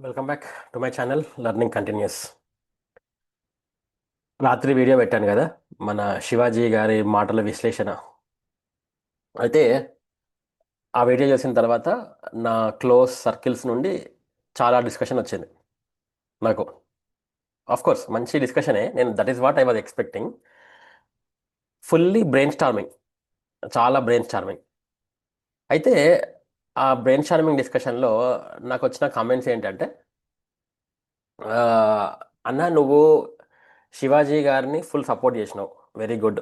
Welcome back to my channel learning continuous. రాత్రి video పెట్టాను కదా, మన శివాజీ గారి మాటల విశ్లేషణ. అయితే ఆ వీడియో చేసిన తర్వాత నా క్లోజ్ సర్కిల్స్ నుండి చాలా డిస్కషన్ వచ్చింది నాకు. ఆఫ్ కోర్స్ మంచి డిస్కషనే, నేను that is what I was expecting. Fully brain storming, చాలా బ్రెయిన్ స్టార్మింగ్. అయితే ఆ బ్రెయిన్ స్టార్మింగ్ డిస్కషన్లో నాకు వచ్చిన కామెంట్స్ ఏంటంటే, ఆ, అన్న నువ్వు శివాజీ గారిని ఫుల్ సపోర్ట్ చేసినావు, వెరీ గుడ్.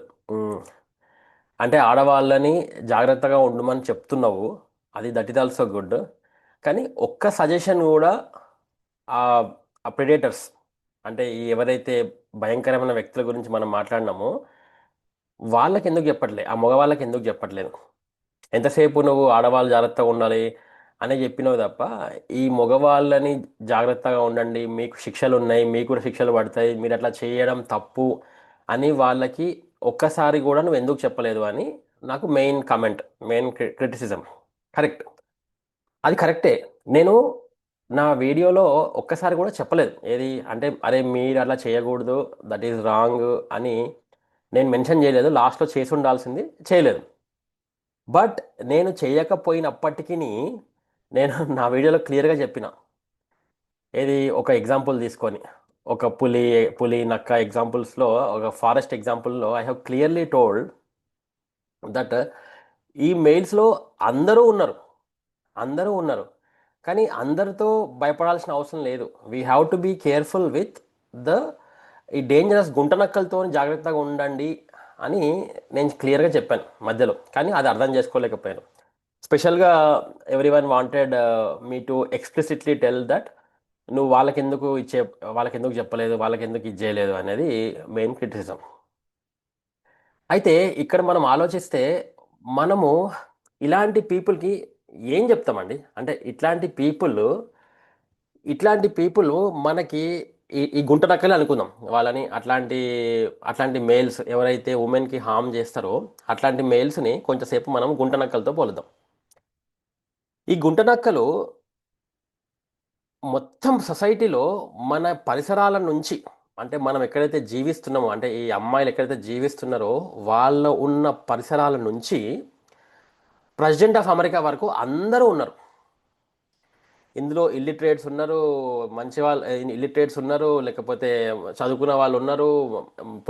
అంటే ఆడవాళ్ళని జాగ్రత్తగా ఉండమని చెప్తున్నావు, అది దట్ ఈస్ ఆల్సో గుడ్. కానీ ఒక్క సజెషన్ కూడా ఆ ప్రెడేటర్స్, అంటే ఈ ఎవరైతే భయంకరమైన వ్యక్తుల గురించి మనం మాట్లాడినామో వాళ్ళకి ఎందుకు చెప్పట్లే, ఆ మగవాళ్ళకి ఎందుకు చెప్పట్లేదు? ఎంతసేపు నువ్వు ఆడవాళ్ళు జాగ్రత్తగా ఉండాలి అని చెప్పినావు తప్ప, ఈ మగవాళ్ళని జాగ్రత్తగా ఉండండి, మీకు శిక్షలు ఉన్నాయి, మీకు కూడా శిక్షలు పడతాయి, మీరు అట్లా చేయడం తప్పు అని వాళ్ళకి ఒక్కసారి కూడా నువ్వు ఎందుకు చెప్పలేదు అని నాకు main comment, main criticism. Correct, అది కరెక్టే. నేను నా వీడియోలో ఒక్కసారి కూడా చెప్పలేదు ఏది అంటే, అరే మీరు అలా చేయకూడదు, దట్ ఈజ్ రాంగ్ అని నేను మెన్షన్ చేయలేదు. లాస్ట్లో చేసి ఉండాల్సింది చేయలేదు. బట్ నేను చేయకపోయినప్పటికీ నేను నా వీడియోలో క్లియర్గా చెప్పిన, ఏది ఒక ఎగ్జాంపుల్ తీసుకొని, ఒక పులి పులి నక్క ఎగ్జాంపుల్స్లో, ఒక ఫారెస్ట్ ఎగ్జాంపుల్లో I have clearly told that ఈ మెయిల్స్లో అందరూ ఉన్నారు, అందరూ ఉన్నారు. కానీ అందరితో భయపడాల్సిన అవసరం లేదు. We have to be careful with the ఈ డేంజరస్ గుంటనక్కలతో జాగ్రత్తగా ఉండండి అని నేను క్లియర్గా చెప్పాను మధ్యలో. కానీ అది అర్థం చేసుకోలేకపోయాను. స్పెషల్గా every one wanted me to explicitly tell that నువ్వు వాళ్ళకెందుకు చెప్పలేదు, వాళ్ళకెందుకు ఇది చేయలేదు అనేది మెయిన్ క్రిటిసిజం. అయితే ఇక్కడ మనం ఆలోచిస్తే, మనము ఇలాంటి పీపుల్కి ఏం చెప్తామండి? అంటే ఇట్లాంటి పీపుల్ మనకి ఈ గుంట నక్కలే అనుకుందాం వాళ్ళని. అట్లాంటి అట్లాంటి మేల్స్ ఎవరైతే ఉమెన్కి హామ్ చేస్తారో అట్లాంటి మేల్స్ని కొంచెంసేపు మనం గుంట నక్కలతో పోలుద్దాం. ఈ గుంట నక్కలు మొత్తం సొసైటీలో మన పరిసరాల నుంచి, అంటే మనం ఎక్కడైతే జీవిస్తున్నామో, అంటే ఈ అమ్మాయిలు ఎక్కడైతే జీవిస్తున్నారో వాళ్ళ ఉన్న పరిసరాల నుంచి ప్రెసిడెంట్ ఆఫ్ అమెరికా వరకు అందరూ ఉన్నారు. ఇందులో ఇల్లిటరేట్స్ ఉన్నారు, మంచి వాళ్ళు ఇల్లిటరేట్స్ ఉన్నారు, లేకపోతే చదువుకున్న వాళ్ళు ఉన్నారు,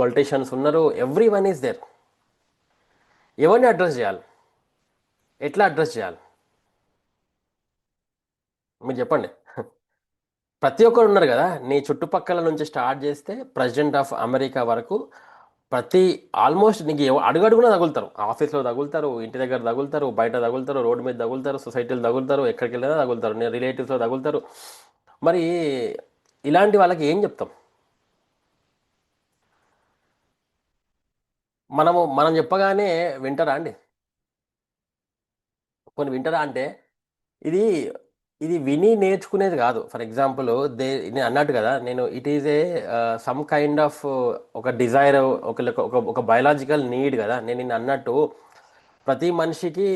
పొలిటీషియన్స్ ఉన్నారు, ఎవ్రీ వన్ ఈస్ దేర్. ఎవరిని అడ్రస్ చేయాలి? ఎట్లా అడ్రస్ చేయాలి మీరు చెప్పండి. ప్రతి ఒక్కరు ఉన్నారు కదా, నీ చుట్టుపక్కల నుంచి స్టార్ట్ చేస్తే ప్రెసిడెంట్ ఆఫ్ అమెరికా వరకు ప్రతి ఆల్మోస్ట్ నీకు అడుగడుగునా తగులుతారు. ఆఫీస్లో తగులుతారు, ఇంటి దగ్గర తగులుతారు, బయట తగులుతారు, రోడ్డు మీద తగులుతారు, సొసైటీలో తగులుతారు, ఎక్కడికి వెళ్ళినా తగులుతారు, నేను రిలేటివ్స్లో తగులుతారు. మరి ఇలాంటి వాళ్ళకి ఏం చెప్తాం? మనం చెప్పగానే వింటారా అండి? కొన్ని వింటారా అంటే, ఇది ఇది విని నేర్చుకునేది కాదు. ఫర్ ఎగ్జాంపుల్, నేను అన్నట్టు కదా, నేను it is a some kind of ఒక డిజైర్, ఒక ఒక ఒక బయలాజికల్ నీడ్ కదా. నేను నిన్న అన్నట్టు ప్రతి మనిషికి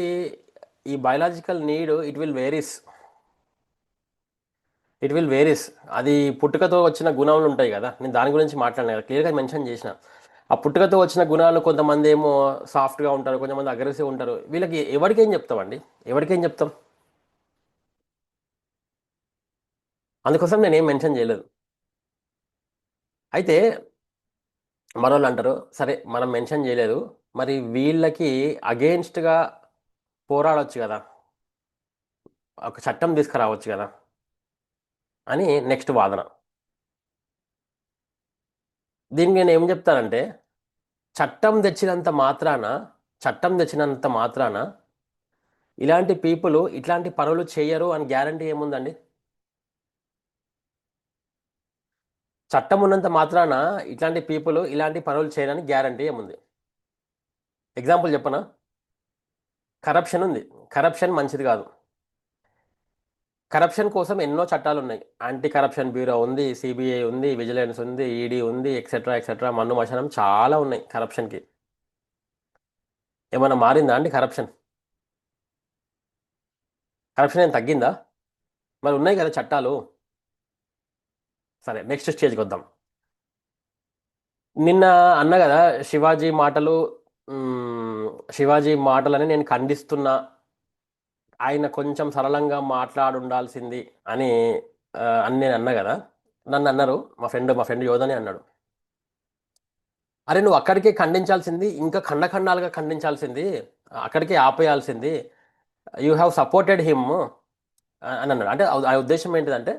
ఈ biological need it will varies. అది పుట్టుకతో వచ్చిన గుణాలు ఉంటాయి కదా, నేను దాని గురించి మాట్లాడినా కదా, క్లియర్గా మెన్షన్ చేసిన. ఆ పుట్టుకతో వచ్చిన గుణాలు, కొంతమంది ఏమో సాఫ్ట్గా ఉంటారు, కొంతమంది అగ్రెసివ్ ఉంటారు. వీళ్ళకి ఎవరికేం చెప్తామండి? ఎవరికేం చెప్తాం? అందుకోసం నేనేం మెన్షన్ చేయలేదు. అయితే మరోళ్ళు అంటారు, సరే మనం మెన్షన్ చేయలేదు, మరి వీళ్ళకి అగెయిన్స్ట్గా పోరాడొచ్చు కదా, ఒక చట్టం తీసుకురావచ్చు కదా అని నెక్స్ట్ వాదన. దీనికి నేను ఏం చెప్తానంటే, చట్టం తెచ్చినంత మాత్రాన చట్టం తెచ్చినంత మాత్రాన ఇలాంటి పీపుల్ ఇట్లాంటి పనులు చేయరు అని గ్యారంటీ ఏముందండి? చట్టం ఉన్నంత మాత్రాన ఇట్లాంటి పీపుల్ ఇలాంటి పనులు చేయడానికి గ్యారంటీ ఏముంది? ఎగ్జాంపుల్ చెప్పనా? కరప్షన్ ఉంది. కరప్షన్ మంచిది కాదు. కరప్షన్ కోసం ఎన్నో చట్టాలు ఉన్నాయి. యాంటీ కరప్షన్ బ్యూరో ఉంది, సిబిఐ ఉంది, విజిలెన్స్ ఉంది, ఈడీ ఉంది, ఎక్సెట్రా ఎక్సెట్రా, మన్ను మశనం చాలా ఉన్నాయి కరప్షన్కి. ఏమైనా మారిందా అండి కరప్షన్? కరప్షన్ ఏం తగ్గిందా? మరి ఉన్నాయి కదా చట్టాలు. సరే, నెక్స్ట్ స్టేజ్కి వద్దాం. నిన్న అన్న కదా, శివాజీ మాటలు మ్, శివాజీ మాటలని నేను ఖండిస్తున్నా, ఆయన కొంచెం సరళంగా మాట్లాడుండాల్సింది అని అని నేను అన్నా కదా. నన్ను అన్నారు, మా ఫ్రెండ్ యోధని అన్నాడు, అరే నువ్వు అక్కడికే ఖండించాల్సింది, ఇంకా ఖండఖండాలుగా ఖండించాల్సింది, అక్కడికే ఆపేయాల్సింది, యూ హ్యావ్ సపోర్టెడ్ హిమ్ అని అన్నాడు. అంటే ఆ ఉద్దేశం ఏంటిదంటే,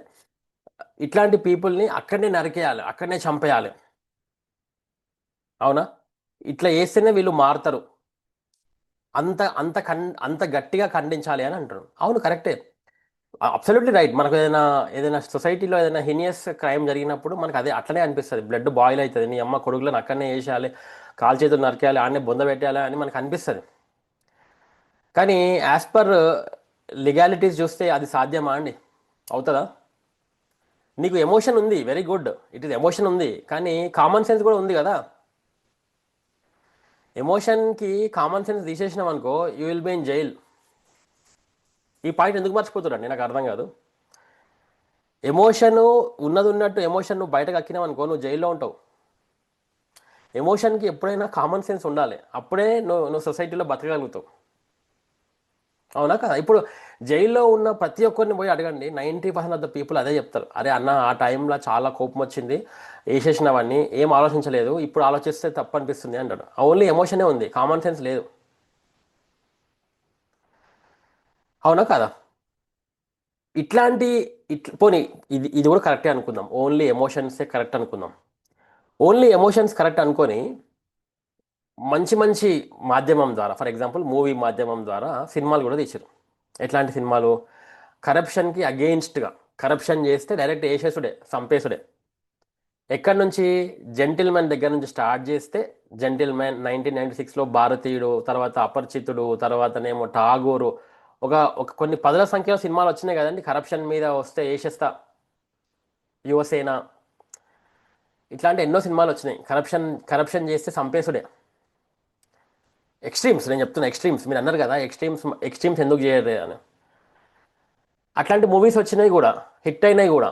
ఇట్లాంటి పీపుల్ని అక్కడనే నరికేయాలి, అక్కడనే చంపేయాలి. అవునా? ఇట్లా చేస్తేనే వీళ్ళు మారుతారు, అంత గట్టిగా ఖండించాలి అని అంటాడు. అవును, కరెక్టే, అబ్సల్యూట్లీ రైట్. మనకు ఏదైనా సొసైటీలో ఏదైనా హినియస్ క్రైమ్ జరిగినప్పుడు మనకు అదే అట్లనే అనిపిస్తుంది, బ్లడ్ బాయిల్ అవుతుంది, నీ అమ్మ కొడుకులను అక్కడనే వేసేయాలి, కాలు చేతులు నరికేయాలి, ఆడనే బొంద పెట్టాలి అని మనకు అనిపిస్తుంది. కానీ యాజ్ పర్ లీగాలిటీస్ చూస్తే అది సాధ్యమా అండి? అవుతుందా? నీకు ఎమోషన్ ఉంది, very good, it is emotion ఉంది, కానీ కామన్ సెన్స్ కూడా ఉంది కదా. ఎమోషన్కి కామన్ సెన్స్ తీసేసినాం అనుకో, you will be in jail. ఈ పాయింట్ ఎందుకు మర్చిపోతున్నాడు నాకు అర్థం కాదు. ఎమోషన్ ఉన్నది ఉన్నట్టు ఎమోషన్ నువ్వు బయటకు అక్కినావు అనుకో, నువ్వు జైల్లో ఉంటావు. ఎమోషన్కి ఎప్పుడైనా కామన్ సెన్స్ ఉండాలి, అప్పుడే నువ్వు సొసైటీలో బతకగలుగుతావు. అవునా కదా? ఇప్పుడు జైల్లో ఉన్న ప్రతి ఒక్కరిని పోయి అడగండి, 90% ఆఫ్ ద పీపుల్ అదే చెప్తారు, అరే అన్న ఆ టైంలో చాలా కోపం వచ్చింది, వేసేసినవన్నీ ఏం ఆలోచించలేదు, ఇప్పుడు ఆలోచిస్తే తప్పు అనిపిస్తుంది అంటాడు. ఓన్లీ ఎమోషనే ఉంది, కామన్ సెన్స్ లేదు. అవునా కదా? ఇట్లాంటి పోనీ, ఇది కూడా కరెక్టే అనుకుందాం, ఓన్లీ ఎమోషన్సే కరెక్ట్ అనుకుందాం. ఓన్లీ ఎమోషన్స్ కరెక్ట్ అనుకొని మంచి మంచి మాధ్యమం ద్వారా, ఫర్ ఎగ్జాంపుల్ మూవీ మాధ్యమం ద్వారా సినిమాలు కూడా తీసారు. ఎట్లాంటి సినిమాలు? కరప్షన్కి అగెయిన్స్ట్గా, కరప్షన్ చేస్తే డైరెక్ట్ వేసేసుడే, సంపేసుడే. ఎక్కడి నుంచి? జెంటిల్మెన్ దగ్గర నుంచి స్టార్ట్ చేస్తే, జెంటిల్మెన్ 1996లో భారతీయుడు, తర్వాత అపరిచితుడు, తర్వాతనేమో ఠాగూరు, ఒక ఒక కొన్ని పదుల సంఖ్యలో సినిమాలు వచ్చినాయి కదండి కరప్షన్ మీద వస్తే వేసేస్తా, యువసేన, ఇట్లాంటి ఎన్నో సినిమాలు వచ్చినాయి. కరప్షన్ కరప్షన్ చేస్తే సంపేసుడే. ఎక్స్ట్రీమ్స్, నేను చెప్తున్నా ఎక్స్ట్రీమ్స్, మీరు అన్నారు కదా ఎక్స్ట్రీమ్స్, ఎక్స్ట్రీమ్స్ ఎందుకు చేయరు అని. అట్లాంటి మూవీస్ వచ్చినాయి కూడా, హిట్ అయినాయి కూడా,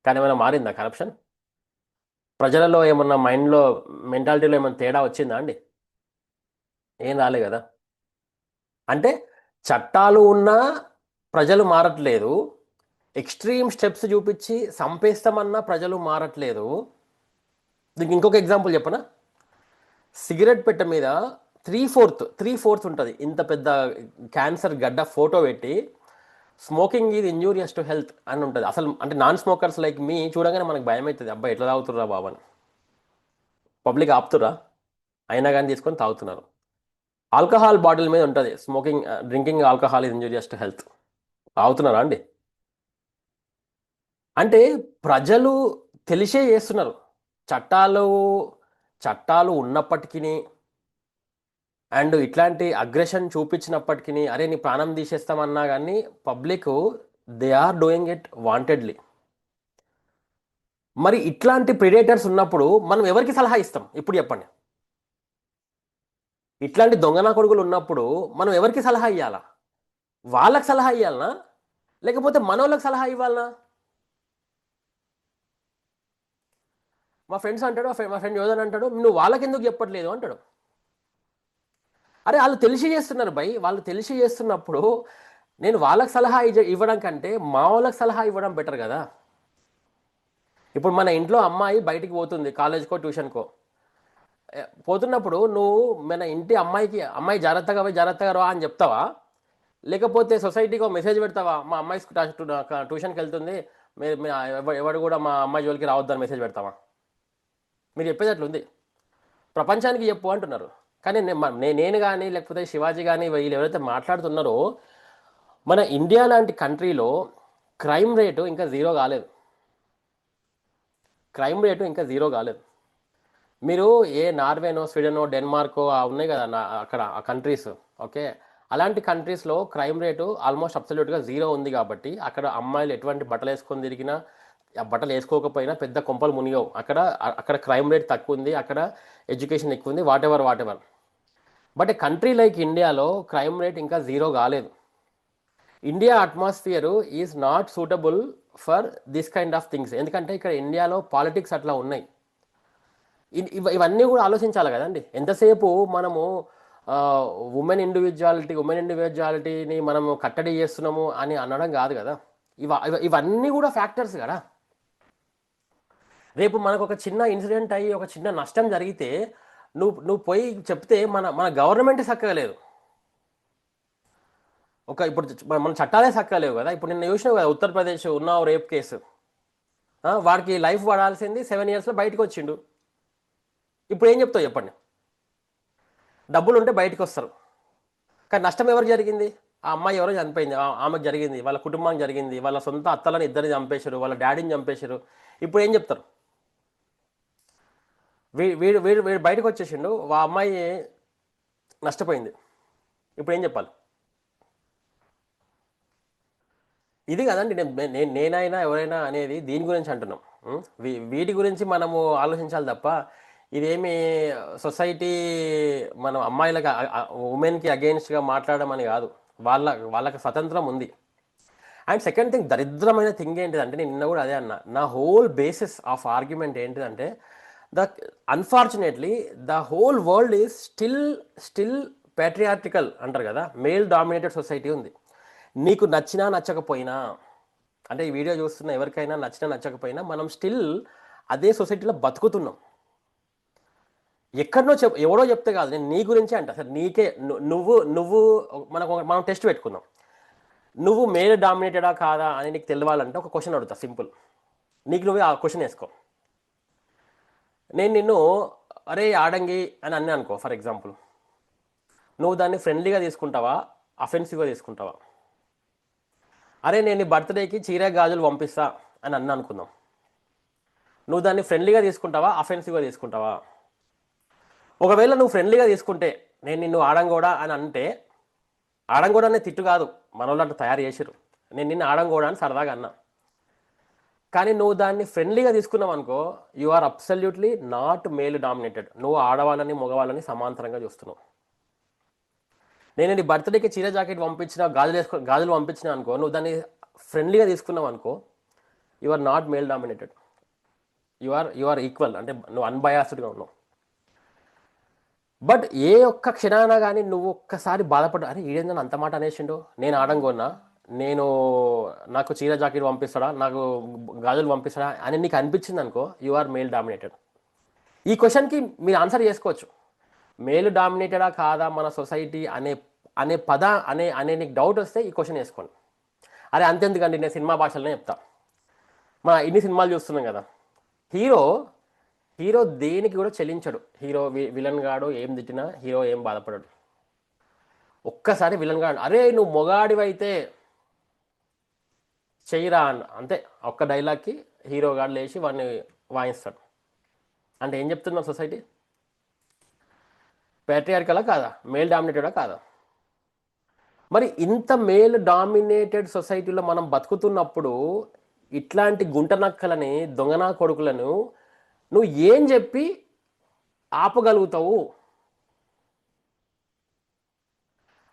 కానీ ఏమైనా మారిందా కరప్షన్? ప్రజలలో ఏమన్నా మైండ్లో, మెంటాలిటీలో ఏమైనా తేడా వచ్చిందా అండి? ఏం రాలే కదా. అంటే చట్టాలు ఉన్నా ప్రజలు మారట్లేదు, ఎక్స్ట్రీమ్ స్టెప్స్ చూపించి సంపేస్తామన్నా ప్రజలు మారట్లేదు. దీనికి ఇంకొక ఎగ్జాంపుల్ చెప్పనా? సిగరెట్ పెట్టె మీద త్రీ ఫోర్త్ ఉంటుంది, ఇంత పెద్ద క్యాన్సర్ గడ్డ ఫోటో పెట్టి, smoking is injurious to health అని ఉంటుంది. అసలు అంటే నాన్ స్మోకర్స్ లైక్ మీ చూడగానే మనకు భయం అవుతుంది, అబ్బాయి ఎట్లా తాగుతుర్రా బాబు అని. పబ్లిక్ ఆపుతురా, అయినా కానీ తీసుకొని తాగుతున్నారు. ఆల్కహాల్ బాటిల్ మీద ఉంటుంది, smoking drinking alcohol is injurious to health. తాగుతున్నారా అండి? అంటే ప్రజలు తెలిసే చేస్తున్నారు. చట్టాలు చట్టాలు ఉన్నప్పటికీ, అండ్ ఇట్లాంటి అగ్రెషన్ చూపించినప్పటికీ, అరే నీ ప్రాణం తీసేస్తామన్నా కానీ public, they are doing it wantedly. మరి ఇట్లాంటి ప్రిడేటర్స్ ఉన్నప్పుడు మనం ఎవరికి సలహా ఇస్తాం ఇప్పుడు చెప్పండి? ఇట్లాంటి దొంగనా కొడుకులు ఉన్నప్పుడు మనం ఎవరికి సలహా ఇవ్వాలా? వాళ్ళకి సలహా ఇవ్వాలనా, లేకపోతే మనోళ్ళకి సలహా ఇవ్వాలనా? మా ఫ్రెండ్ యోధన్ అంటాడు, నువ్వు వాళ్ళకి ఎందుకు చెప్పట్లేదు అంటాడు. అరే వాళ్ళు తెలిసి చేస్తున్నారు భయ్, వాళ్ళు తెలిసి చేస్తున్నప్పుడు నేను వాళ్ళకి సలహా ఇవ్వడం కంటే మా వాళ్ళకి సలహా ఇవ్వడం బెటర్ కదా. ఇప్పుడు మన ఇంట్లో అమ్మాయి బయటికి పోతుంది, కాలేజ్కో ట్యూషన్కో పోతున్నప్పుడు నువ్వు మన ఇంటి అమ్మాయికి, అమ్మాయి జాగ్రత్తగా పోయి జాగ్రత్తగా రా అని చెప్తావా? లేకపోతే సొసైటీకి ఒక మెసేజ్ పెడతావా, మా అమ్మాయి ట్యూషన్కి వెళ్తుంది, ఎవడు కూడా మా అమ్మాయి జోలికి రావద్దని మెసేజ్ పెడతావా? మీరు చెప్పేది అట్లుంది, ప్రపంచానికి చెప్పు అంటున్నారు. కానీ నేను కానీ లేకపోతే శివాజీ కానీ వీళ్ళు ఎవరైతే మాట్లాడుతున్నారో, మన ఇండియా లాంటి కంట్రీలో క్రైమ్ రేటు ఇంకా జీరో కాలేదు. క్రైమ్ రేటు ఇంకా జీరో కాలేదు. మీరు ఏ నార్వేనో, స్వీడనో, డెన్మార్కో ఉన్నాయి కదా అక్కడ ఆ కంట్రీస్, ఓకే, అలాంటి కంట్రీస్లో క్రైమ్ రేటు ఆల్మోస్ట్ అబ్సల్యూట్గా జీరో ఉంది. కాబట్టి అక్కడ అమ్మాయిలు ఎటువంటి బట్టలు వేసుకొని తిరిగినా, ఆ బట్టలు వేసుకోకపోయినా పెద్ద కొంపలు మునిగవు. అక్కడ క్రైమ్ రేట్ తక్కువ ఉంది, అక్కడ ఎడ్యుకేషన్ ఎక్కువ ఉంది, what ever. But country like ఇండియాలో క్రైమ్ రేట్ ఇంకా జీరో కాలేదు. India atmosphere is not suitable for this kind of things. ఎందుకంటే ఇక్కడ ఇండియాలో పాలిటిక్స్ అట్లా ఉన్నాయి. ఇవన్నీ కూడా ఆలోచించాలి కదండి. ఎంతసేపు మనము ఉమెన్ ఇండివిజువాలిటీని మనము కట్టడి చేస్తున్నాము అని అనడం కాదు కదా. ఇవన్నీ కూడా ఫ్యాక్టర్స్ కదా. రేపు మనకు ఒక చిన్న ఇన్సిడెంట్ అయ్యి ఒక చిన్న నష్టం జరిగితే నువ్వు పోయి చెప్తే మన గవర్నమెంట్ చక్కగలేదు. ఇప్పుడు మన చట్టాలే చక్కలేవు కదా. ఇప్పుడు నిన్న చూసినావు కదా, ఉత్తరప్రదేశ్ ఉన్నావు రేప్ కేసు, వాడికి లైఫ్ పడాల్సింది 7 yearsలో బయటకు వచ్చిండు. ఇప్పుడు ఏం చెప్తావు చెప్పండి. డబ్బులు ఉంటే బయటకు వస్తారు, కానీ నష్టం ఎవరికి జరిగింది? ఆ అమ్మాయి ఎవరో చనిపోయింది, ఆమెకు జరిగింది, వాళ్ళ కుటుంబానికి జరిగింది, వాళ్ళ సొంత అత్తలను ఇద్దరిని చంపేశారు, వాళ్ళ డాడీని చంపేశారు. ఇప్పుడు ఏం చెప్తారు? వీడు వీడు వీడు బయటకు వచ్చేసిండు, ఆ అమ్మాయి నష్టపోయింది, ఇప్పుడు ఏం చెప్పాలి? ఇది కదండి నేనైనా ఎవరైనా అనేది దీని గురించి అంటున్నాం. వీటి గురించి మనము ఆలోచించాలి తప్ప ఇదేమి సొసైటీ మనం అమ్మాయిలకు ఉమెన్కి అగెయిన్స్ట్గా మాట్లాడడం అని కాదు. వాళ్ళకి స్వతంత్రం ఉంది. అండ్ సెకండ్ థింగ్, దరిద్రమైన థింగ్ ఏంటిదంటే, నేను నిన్న కూడా అదే అన్నా, నా హోల్ బేసిస్ ఆఫ్ ఆర్గ్యుమెంట్ ఏంటిదంటే, unfortunately the whole world is still patriarchal అంటారు కదా. మేల్ డామినేటెడ్ సొసైటీ ఉంది. నీకు నచ్చినా నచ్చకపోయినా, అంటే ఈ వీడియో చూస్తున్న ఎవరికైనా నచ్చినా నచ్చకపోయినా, మనం స్టిల్ అదే సొసైటీలో బతుకుతున్నాం. ఎక్కడనో ఎవడో చెప్తే కాదు, నేను నీ గురించే అంట. సరే నీకే, నువ్వు మనం టెస్ట్ పెట్టుకుందాం. నువ్వు మేల్ డామినేటెడా కాదా అని నీకు తెలియాలంటే ఒక క్వశ్చన్ అడుగుతా, సింపుల్. నీకు నువ్వే ఆ క్వశ్చన్ వేసుకో. నేను నిన్ను అరే ఆడంగి అని అన్నా అనుకో, ఫర్ ఎగ్జాంపుల్, నువ్వు దాన్ని ఫ్రెండ్లీగా తీసుకుంటావా, అఫెన్సివ్గా తీసుకుంటావా? అరే నేను నీ బర్త్డేకి చీర గాజులు పంపిస్తా అని అన్నా అనుకుందాం, నువ్వు దాన్ని ఫ్రెండ్లీగా తీసుకుంటావా, అఫెన్సివ్గా తీసుకుంటావా? ఒకవేళ నువ్వు ఫ్రెండ్లీగా తీసుకుంటే, నేను నిన్ను ఆడంగోడా అని అంటే, ఆడంగోడా అనే తిట్టు కాదు, మన వాళ్ళు అట్లా తయారు చేసిరు, నేను నిన్ను ఆడంగోడా అని సరదాగా అన్నా. కానీ నువ్వు దాన్ని ఫ్రెండ్లీగా తీసుకున్నావు అనుకో, you are absolutely not male dominated. నువ్వు ఆడవాళ్ళని మగవాళ్ళని సమాంతరంగా చూస్తున్నావు. నేను నీ బర్త్డేకి చీర జాకెట్ పంపించిన, గాజులు పంపించిన అనుకో, నువ్వు దాన్ని ఫ్రెండ్లీగా తీసుకున్నావు అనుకో, you are not male dominated. You are equal, అంటే నువ్వు అన్బయాస్డ్గా ఉన్నావు. బట్ ఏ ఒక్క క్షణాన కానీ నువ్వు ఒక్కసారి బాధపడ్డా, అరే ఈడేందని అంత మాట అనేసిండు, నేను ఆడంగొన్నా, నాకు చీర జాకెట్ పంపిస్తాడా, నాకు గాజులు పంపిస్తాడా అని నీకు అనిపించింది అనుకో, యు ఆర్ మేల్ డామినేటెడ్. ఈ క్వశ్చన్కి మీరు ఆన్సర్ చేసుకోవచ్చు. మేల్ డామినేటెడా కాదా మన సొసైటీ అనే నీకు డౌట్ వస్తే ఈ క్వశ్చన్ వేసుకోండి. అరే అంతెందుకండి, నేను సినిమా భాషలోనే చెప్తా. ఇన్ని సినిమాలు చూస్తున్నాం కదా, హీరో దేనికి కూడా చెల్లించడు. హీరో విలన్ గాడు ఏం తిట్టినా హీరో ఏం బాధపడడు. ఒక్కసారి విలన్ గాడు అరే నువ్వు మొగాడివైతే చెయ్యిరా అంతే, ఒక్క డైలాగ్కి హీరో గాడు లేచి వాడిని వాయిస్తాడు. అంటే ఏం చెప్తున్నా సొసైటీ? ప్యాట్రియార్కలా కాదా, మేల్ డామినేటెడా కాదా? మరి ఇంత మేల్ డామినేటెడ్ సొసైటీలో మనం బతుకుతున్నప్పుడు ఇట్లాంటి గుంటనక్కలని, దొంగనా కొడుకులను నువ్వు ఏం చెప్పి ఆపగలుగుతావు?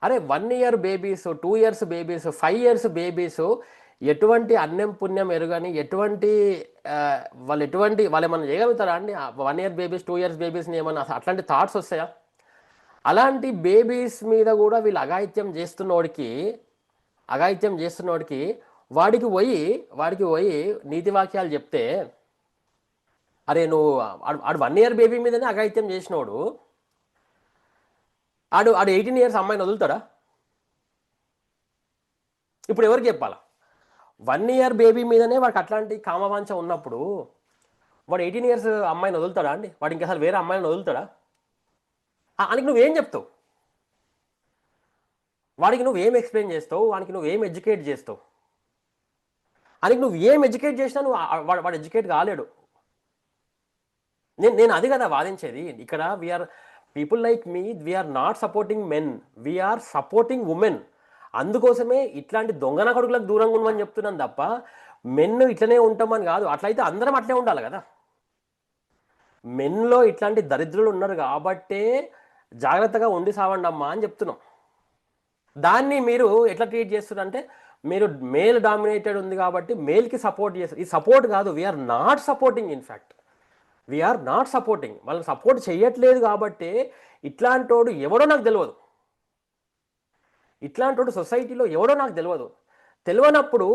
అరే 1 year babies, 2 years babies, 5 years babies ఎటువంటి అన్నం పుణ్యం ఎరుగని, వాళ్ళు ఏమన్నా చేయగలుగుతారా అండి? 1 year బేబీస్, 2 years బేబీస్ని ఏమన్నా అట్లాంటి థాట్స్ వస్తాయా? అలాంటి బేబీస్ మీద కూడా వీళ్ళు అఘాయిత్యం చేస్తున్నోడికి వాడికి పోయి నీతి వాక్యాలు చెప్తే, అరే నువ్వు ఆడు 1 year బేబీ మీదనే అఘాయిత్యం చేసినోడు, ఆడు 18 years అమ్మాయిని వదులుతాడా? ఇప్పుడు ఎవరికి చెప్పాలా? 1 year బేబీ మీదనే వాడికి అట్లాంటి కామవాంఛ ఉన్నప్పుడు వాడు 18 years అమ్మాయిని వదులుతాడా అండి? వాడు ఇంకా అసలు వేరే అమ్మాయిని వదులుతాడా? వానికి నువ్వేం చెప్తావు? వాడికి నువ్వేం ఎక్స్ప్లెయిన్ చేస్తావు? వానికి నువ్వేం ఎడ్యుకేట్ చేస్తావు? వానికి నువ్వు ఏం ఎడ్యుకేట్ చేసినా వాడు ఎడ్యుకేట్ కాలేడు. నేను అది కదా వాదించేది. ఇక్కడ we are people like me, we are not supporting men, we are supporting women. అందుకోసమే ఇట్లాంటి దొంగన కొడుకులకు దూరంగా ఉండమని చెప్తున్నాను తప్ప మెన్ ఇట్లనే ఉంటామని కాదు. అట్లయితే అందరం అట్లే ఉండాలి కదా. మెన్లో ఇట్లాంటి దరిద్రులు ఉన్నారు కాబట్టే జాగ్రత్తగా ఉండి సావండి అమ్మా అని చెప్తున్నాం. దాన్ని మీరు ఎట్లా ట్రీట్ చేస్తున్నారంటే మీరు మేల్ డామినేటెడ్ ఉంది కాబట్టి మేల్కి సపోర్ట్ చేస్తారు. ఈ సపోర్ట్ కాదు, we are not supporting. In fact we are not supporting. వాళ్ళని సపోర్ట్ చేయట్లేదు కాబట్టి ఇట్లాంటోడు ఎవడో నాకు తెలియదు, ఇట్లాంటోడు సొసైటీలో ఎవడో నాకు తెలియదు. తెలియనప్పుడు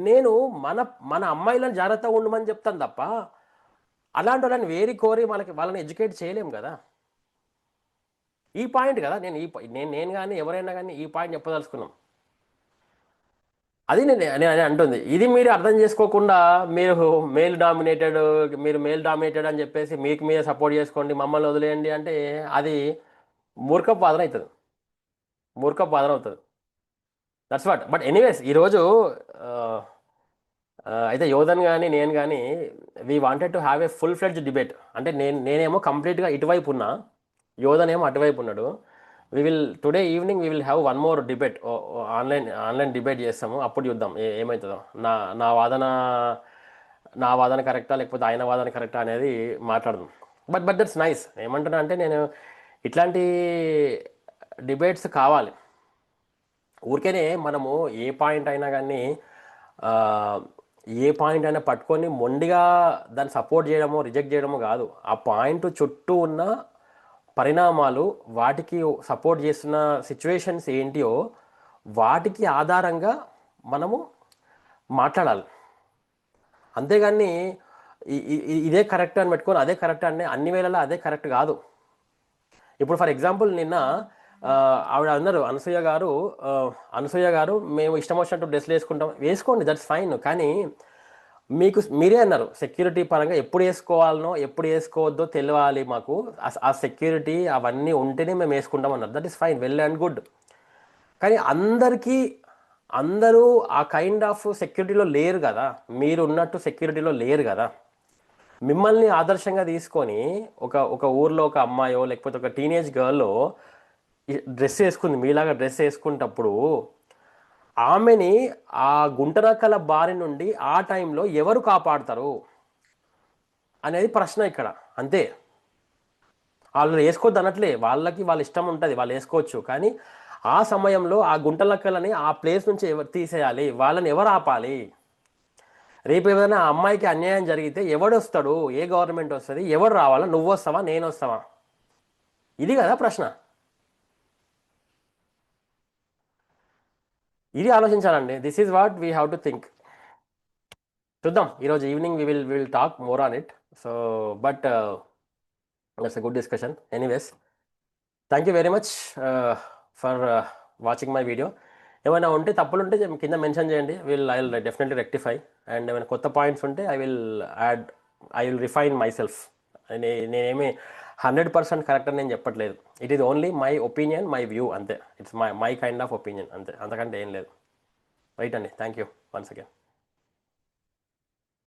నేను మన మన అమ్మాయిలను జాగ్రత్తగా ఉండమని చెప్తాను తప్ప అలాంటి వాళ్ళని వేరి కోరి వాళ్ళని ఎడ్యుకేట్ చేయలేము కదా. ఈ పాయింట్ కదా నేను కానీ ఎవరైనా కానీ ఈ పాయింట్ చెప్పదలుచుకున్నాం. అది నేను అంటుంది. ఇది మీరు అర్థం చేసుకోకుండా మీరు మేల్ డామినేటెడ్ అని చెప్పేసి మీకు మీద సపోర్ట్ చేసుకోండి, మమ్మల్ని వదిలేయండి అంటే అది మూర్ఖపు వాదన అవుతుంది, మూర్ఖపు వాదన అవుతుంది. That's what. బట్ ఎనీవేస్ ఈరోజు అయితే యోధన్ కానీ నేను కానీ we wanted to have a full fledged debate. అంటే నేనేమో కంప్లీట్గా ఇటువైపు ఉన్నా, యోధన్ ఏమో అటువైపు ఉన్నాడు. Today evening we will have one more debate. Online debate చేస్తాము, అప్పుడు చూద్దాం ఏమవుతుందో. నా నా వాదన నా వాదన కరెక్టా లేకపోతే ఆయన వాదన కరెక్టా అనేది మాట్లాడదాం. But that's nice. ఏమంటున్నా అంటే నేను ఇట్లాంటి డిబేట్స్ కావాలి. ఊరికేనే మనము ఏ పాయింట్ అయినా కానీ ఏ పాయింట్ అయినా పట్టుకొని మొండిగా దాన్ని సపోర్ట్ చేయడమో రిజెక్ట్ చేయడమో కాదు. ఆ పాయింట్ చుట్టూ ఉన్న పరిణామాలు, వాటికి సపోర్ట్ చేస్తున్న సిచ్యువేషన్స్ ఏంటియో వాటికి ఆధారంగా మనము మాట్లాడాలి. అంతేగాని ఇదే కరెక్ట్ అని పెట్టుకొని అదే కరెక్ట్ అంటే అన్ని వేళలా అదే కరెక్ట్ కాదు. ఇప్పుడు ఫర్ ఎగ్జాంపుల్ నిన్న ఆవిడ అన్నారు అనసూయ గారు మేము ఇష్టం వచ్చినట్టు డ్రెస్లు వేసుకోండి, దట్స్ ఫైన్. కానీ మీరే అన్నారు సెక్యూరిటీ పరంగా ఎప్పుడు వేసుకోవాలనో ఎప్పుడు వేసుకోవద్దో తెలియాలి మాకు, ఆ సెక్యూరిటీ అవన్నీ ఉంటేనే మేము వేసుకుంటాం అన్నారు. That is fine, well and good. కానీ అందరూ ఆ కైండ్ ఆఫ్ సెక్యూరిటీలో లేరు కదా, మీరు ఉన్నట్టు సెక్యూరిటీలో లేరు కదా. మిమ్మల్ని ఆదర్శంగా తీసుకొని ఒక ఊర్లో ఒక అమ్మాయో లేకపోతే ఒక టీనేజ్ గర్ల్లో డ్రెస్ వేసుకుంది, మీలాగా డ్రెస్ వేసుకున్నప్పుడు ఆమెని ఆ గుంటనక్కల బారి నుండి ఆ టైంలో ఎవరు కాపాడతారు అనేది ప్రశ్న ఇక్కడ. అంతే. వాళ్ళు వేసుకోవద్దు అనట్లే, వాళ్ళ ఇష్టం ఉంటుంది, వాళ్ళు వేసుకోవచ్చు. కానీ ఆ సమయంలో ఆ గుంటనక్కలని ఆ ప్లేస్ నుంచి ఎవరు తీసేయాలి, వాళ్ళని ఎవరు ఆపాలి? రేపు ఏదైనా ఆ అమ్మాయికి అన్యాయం జరిగితే ఎవడు వస్తాడు? ఏ గవర్నమెంట్ వస్తుంది? ఎవరు రావాలా? నువ్వు వస్తావా, నేను వస్తావా? ఇది కదా ప్రశ్న. ఇది ఆలోచించాలండి. This is what we have to think. చూద్దాం, ఈరోజు evening will talk more on it. So but that's a good discussion. Anyways, thank you very much for watching my video. ఏమైనా ఉంటే తప్పులు ఉంటే కింద మెన్షన్ చేయండి, I will definitely rectify. And ఏమైనా కొత్త పాయింట్స్ ఉంటే I will refine myself. నేనేమి 100% కరెక్ట్ అని నేను చెప్పట్లేదు. It is only my opinion, my view, అంతే. It's my kind of opinion, అంతే, అంతకంటే ఏం లేదు. రైట్ అండి. Thank you once again.